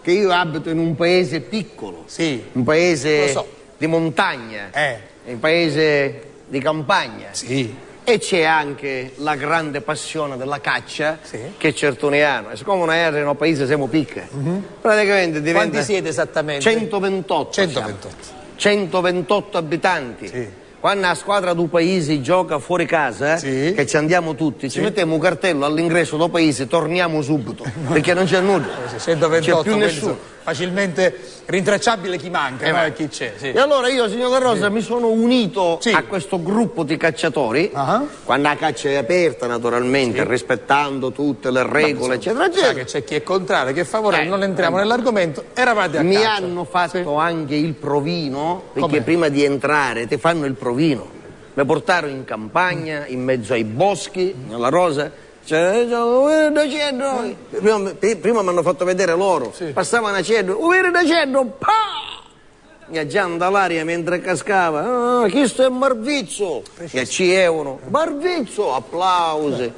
che io abito in un paese piccolo, sì, un paese lo so, di montagna, un paese di campagna. Sì. E c'è anche la grande passione della caccia, sì, che certi hanno. E siccome noi in un paese siamo piccoli, praticamente diventa... Quanti siete esattamente? 128. 128 abitanti. Sì. Quando la squadra del paese gioca fuori casa, sì, che ci andiamo tutti, ci mettiamo un cartello all'ingresso del paese, torniamo subito, perché non c'è nulla. 128, c'è più nessuno. Facilmente rintracciabile chi manca, chi c'è. Sì. E allora io, signor La Rosa, mi sono unito a questo gruppo di cacciatori, quando la caccia è aperta, naturalmente, rispettando tutte le regole, eccetera, eccetera. Sa che c'è chi è contrario, chi è favorevole, non entriamo nell'argomento, eravate a caccia. Mi hanno fatto anche il provino, perché prima di entrare ti fanno il provino. Mi portarono in campagna, in mezzo ai boschi, nella Rosa. Prima mi hanno fatto vedere loro, passavano a cedro, mi già dall'aria mentre cascava, questo è Marvizzo, e ci euro, Marvizzo, applausi,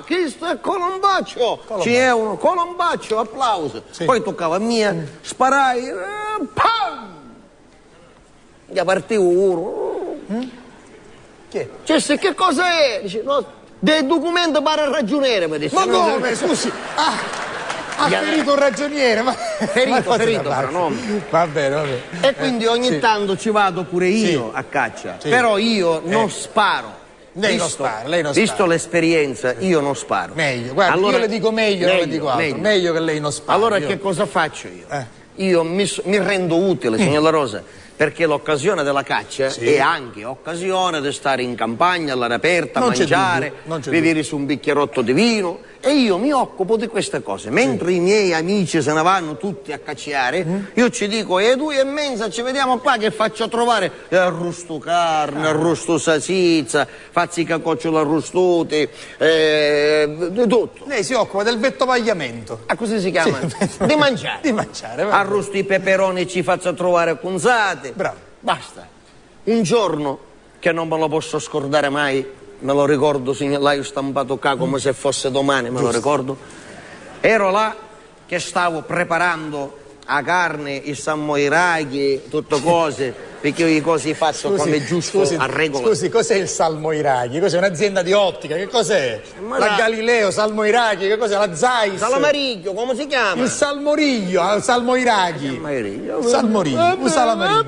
questo è Colombaccio, ci euro, Colombaccio, applausi, poi toccava a mia, sparai, mi partiva uno, che cosa è? Dice, no, del documento para ragioniere, mi disse. Ma come, scusi? Ha ferito un ragioniere, ma... Ferito, però no. Va bene. E quindi ogni tanto ci vado pure io a caccia, però io non sparo. Lei non spara, Visto l'esperienza, io non sparo. Meglio, guarda, allora, io le dico meglio, non le dico altro. Meglio che lei non spara. Allora che cosa faccio io? Io mi rendo utile, signor La Rosa, perché l'occasione della caccia è anche occasione di stare in campagna all'aria aperta, mangiare, bere su un bicchierotto di vino, e io mi occupo di queste cose. Mentre i miei amici se ne vanno tutti a cacciare, io ci dico, e 2:30 ci vediamo qua che faccio trovare arrosto carne, arrosto salsiccia, fazzi cacocciola arrostuti, di tutto. Lei si occupa del vettovagliamento. Ah, così si chiama? Di mangiare. Di mangiare, arrosti i peperoni ci faccio trovare cunzati. Bravo. Basta. Un giorno, che non me lo posso scordare mai, me lo ricordo, l'ho stampato qua come se fosse domani, me lo ricordo. Ero là che stavo preparando la carne, i salmoiraghi, tutte cose, perché io cose faccio come giusto a regola. Scusi, cos'è il salmoiraghi? Cos'è un'azienda di ottica? Che cos'è? La Galileo, salmoiraghi, che cos'è? La Zeiss? Salamariglio, come si chiama? Il salmoriglio, il salmoiraghi. Salmoriglio, un salamariglio.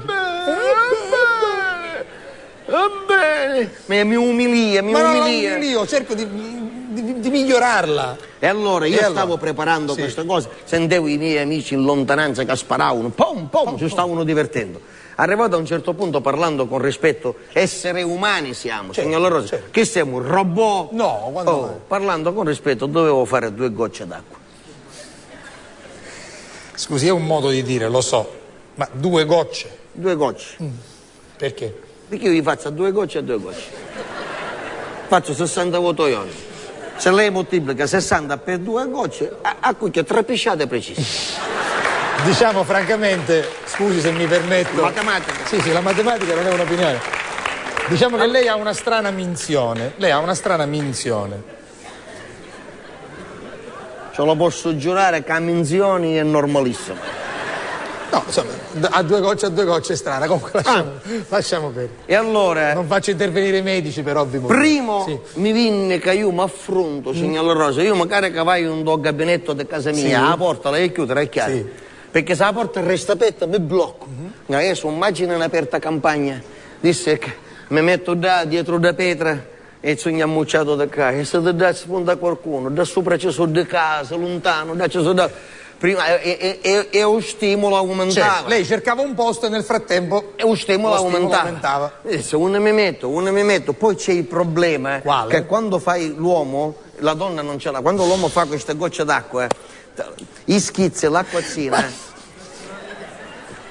Mi umilia. Ma non umilio, cerco di migliorarla. E allora io stavo preparando queste cose, sentivo i miei amici in lontananza che sparavano, ci stavano divertendo. Arrivato a un certo punto, parlando con rispetto, esseri umani siamo, signor La Rosa, che siamo un robot? No, parlando con rispetto, dovevo fare 2 gocce d'acqua. Scusi, è un modo di dire, lo so, ma 2 gocce? 2 gocce. Perché? Perché io vi faccio 2 gocce e 2 gocce. Faccio 60 votoioni. Se lei moltiplica 60 per 2 gocce, a cui che 3 pisciate precise. Diciamo francamente, scusi se mi permetto... Matematica. Sì, la matematica non è un'opinione. Diciamo che lei ha una strana minzione. Ce lo posso giurare che a minzioni è normalissimo. No, insomma, a 2 gocce è strana, comunque lasciamo perdere. E allora... Non faccio intervenire i medici per ovvi motivi. Primo mi vinne che io mi affronto, signor La Rosa, io magari che vai in un gabinetto di casa mia, la porta la chiudere, è chiaro. Perché se la porta resta aperta mi blocco. Adesso immagina un'aperta campagna, disse che mi metto dietro da pietra e sono ammucciato da qua, e se ti dà spunta a qualcuno, da sopra ci sono di casa, lontano, da ci sono da... Prima e lo stimolo aumentava. Lei cercava un posto e nel frattempo lo stimolo aumentava. Se uno mi metto, poi c'è il problema che quando fai l'uomo, la donna non ce l'ha, quando l'uomo fa queste gocce d'acqua, i schizzi, l'acquazzina,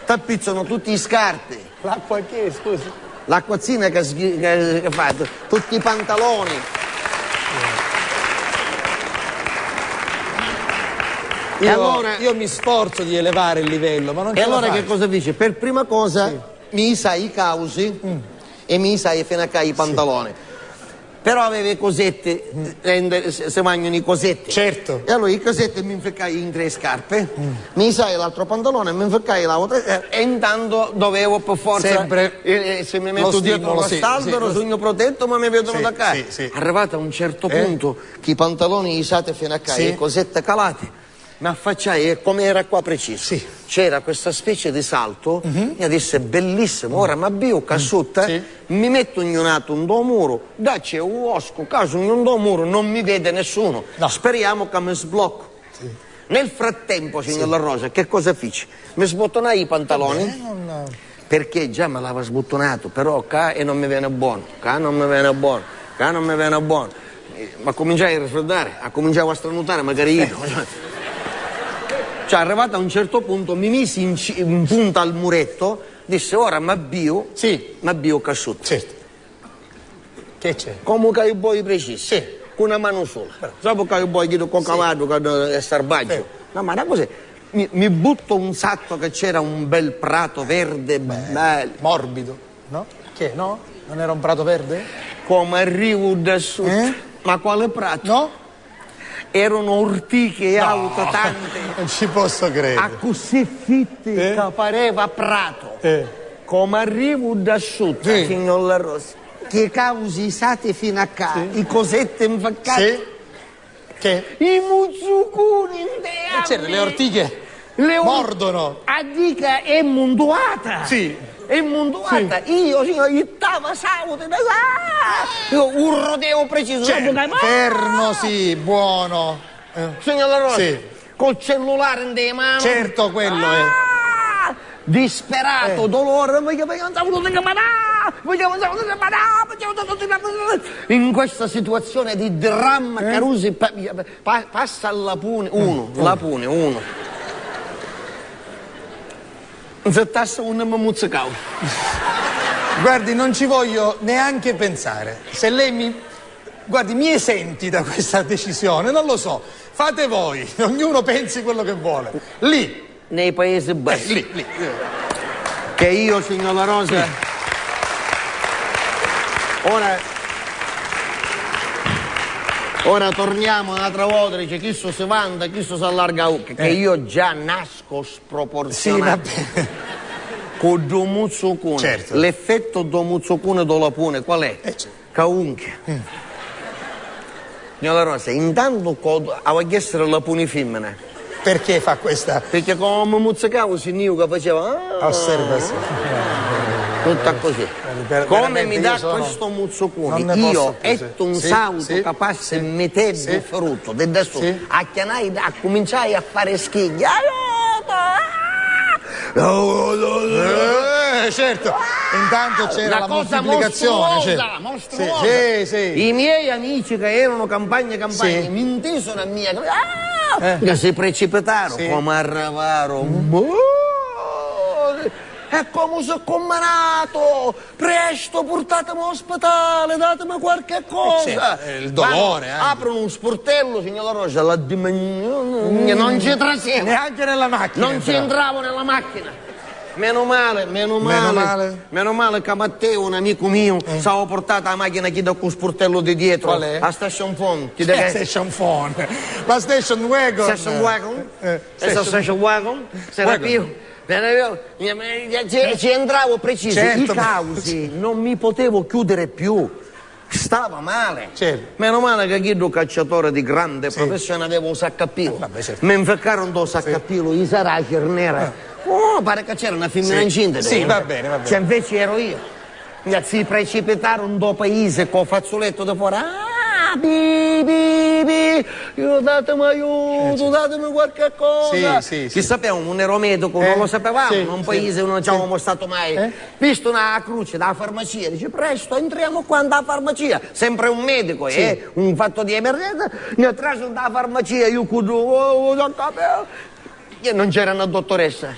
tappizzano tutti i scarti. L'acqua che, scusi? L'acquazzina che fa, tutti i pantaloni. Io mi sforzo di elevare il livello, ma non ce la faccio. E allora che cosa dice? Per prima cosa mi sai i causi e mi sai fino a i pantaloni. però aveva i cosetti, si mangiano i cosetti. Certo. E allora i cosetti mi inficcai in 3 scarpe, mi sai l'altro pantalone, mi inficcai l'altra e intanto dovevo per forza sempre se mi metto dietro lo staldero, sogno protetto, ma mi vedono da qua. Arrivato a un certo punto che i pantaloni isati fino a qua, le cosette calate, mi affacciai e come era qua preciso. C'era questa specie di salto, mi disse bellissimo, ora mi avvio cassutta, mi metto ognunato un do muro, dacci un osco, caso un do muro, non mi vede nessuno, speriamo che mi sblocco. Nel frattempo, signor La Rosa, che cosa feci? Mi sbottonai i pantaloni, perché già me l'aveva sbottonato, però qua e non mi viene buono, qua non mi viene buono, qua non mi viene buono. Ma cominciai a raffreddare, cominciavo a stranutare, magari io. Cioè, arrivato a un certo punto, mi misi in punta al muretto, disse, ora mi avvio, mi avvio casciuto. Certo. Che c'è? Come che io vuoi preciso, con una mano sola. Dopo che io vuoi dire con cavallo, con il sarbaggio. No, ma da così, mi butto un sacco che c'era un bel prato verde, bello. Morbido, no? Che, no? Non era un prato verde? Come arrivo da sud, ma quale prato? No? Erano ortiche auto tante. Non ci posso credere. A così fitti che pareva prato. Come arrivo da sud, signor La Rosa, che causi isati fino a qua, i cosetti infaccati. Che? I muzzucuni in te. C'erano le ortiche. Mordono. A dica è munduata. È munduata. Io gli stavo saluto. Io un rodeo preciso. Fermo, buono. Signor La Rosa, col cellulare in te mano. Certo, quello è. Disperato, dolore. In questa situazione di dramma, Carusi passa al Lapone 1. Lapone 1. Se tassa un mi muzzicavo. Guardi, non ci voglio neanche pensare. Se lei mi esenti da questa decisione, non lo so. Fate voi, ognuno pensi quello che vuole. Lì. Nei Paesi Bassi. Lì. Che io, signor La Rosa, ora torniamo un'altra volta, dice chi si vanta, chi si allarga, che io già nasco sproporzionato. Con Domuzzucune. Certo. L'effetto Domuzzucune do Lapone qual è? Caunchia. Signor La Rosa, intanto aveva essere Lapone femmine. Perché fa questa? Perché come muzzicavo si che faceva osservazione. Tutta così. Come mi dà questo muzzucune? Io etto un salto capace mettere frutto da adesso a chianare, a cominciare a fare schigli. Certo, intanto c'era la moltiplicazione. Mostruosa. I miei amici che erano campagne mi intesero a mia che si precipitarono come arrivarono. E come sono combinato, presto portatemi all'ospedale, datemi qualche cosa. Il dolore. Aprono un sportello, signor La Rosa, non ci traseva. Neanche nella macchina. Non ci entravo nella macchina. Meno male che Matteo, un amico mio, stavo portato la macchina chi da con sportello di dietro. Qual è? A Station Phone. Station Phone. La Station Wagon. Station Wagon? Station Wagon? Sarà più. Ci entravo preciso. I causi non mi potevo chiudere più. Stava male. Meno male che chi do cacciatore di grande professione aveva un saccapilo. Mi infeccarono do saccapilo, i saraci nera. Pare che c'era una femmina incinta. Va bene. Cioè, invece ero io. Si precipitarono do paese con fazzoletto da fuori. Io datemi aiuto, datemi qualche cosa. Chi sapevamo, non ero medico, non lo sapevamo, in un paese non ci avevamo stato mai. Visto una croce dalla farmacia, dice presto entriamo qua dalla farmacia, sempre un medico, un fatto di emergenza, mi ha traso dalla farmacia, io non c'era una dottoressa.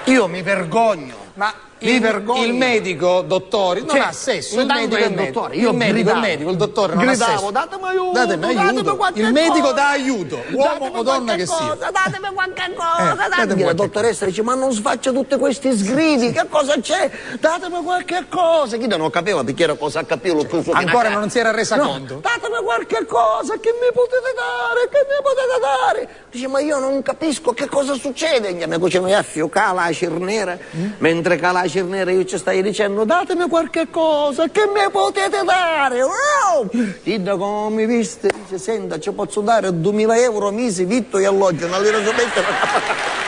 Io mi vergogno Ma il medico, dottore, non ha sesso, il medico è il dottore. Io il dottore non ha sesso. Datemi aiuto, datemi aiuto. Il medico dà aiuto, uomo o donna che sia. Datemi qualche cosa. La dottoressa dice, ma non sfaccia tutti questi sgridi, che cosa c'è? Datemi qualche cosa. Chi non capiva perché era cosa capivo lo stesso. Ancora non si era resa conto. Datemi qualche cosa, che mi potete dare, che mi potete dare. Dice, ma io non capisco che cosa succede. Mi cucino a fiocare la cernera, mentre cala Cernera io ci stai dicendo datemi qualche cosa che mi potete dare. Wow! Dida come mi viste, dice senta ci posso dare 2000 euro mesi vitto e alloggio, non li mettere.